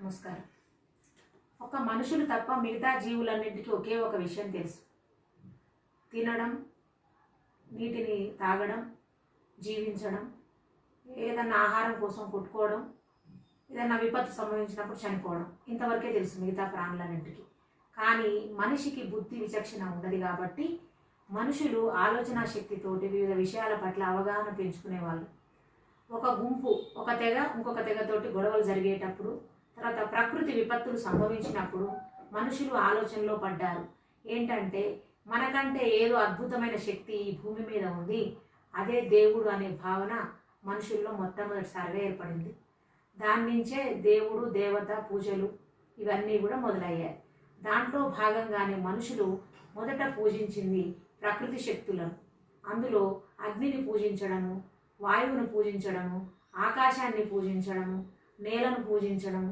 నమస్కారం. ఒక మనుషులు తప్ప మిగతా జీవులన్నింటికీ ఒకే ఒక విషయం తెలుసు. తినడం, నీటిని తాగడం, జీవించడం, ఏదన్నా ఆహారం కోసం కొట్టుకోవడం, ఏదన్నా విపత్తు సంభవించినప్పుడు చనిపోవడం. ఇంతవరకే తెలుసు మిగతా ప్రాణులన్నింటికి. కానీ మనిషికి బుద్ధి విచక్షణ ఉండదు కాబట్టి మనుషులు ఆలోచన శక్తితోటి వివిధ విషయాల పట్ల అవగాహన పెంచుకునేవాళ్ళు. ఒక గుంపు, ఒక తెగ ఇంకొక తెగతోటి గొడవలు జరిగేటప్పుడు, తర్వాత ప్రకృతి విపత్తులు సంభవించినప్పుడు మనుషులు ఆలోచనలో పడ్డారు. ఏంటంటే మనకంటే ఏదో అద్భుతమైన శక్తి ఈ భూమి మీద ఉంది, అదే దేవుడు అనే భావన మనుషుల్లో మొట్టమొదటిసారిగా ఏర్పడింది. దాని నుంచే దేవుడు దేవత పూజలు ఇవన్నీ కూడా మొదలయ్యాయి. దాంట్లో భాగంగానే మనుషులు మొదట పూజించింది ప్రకృతి శక్తులను. అందులో అగ్నిని పూజించడము, వాయువును పూజించడము, ఆకాశాన్ని పూజించడము, నేలను పూజించడము,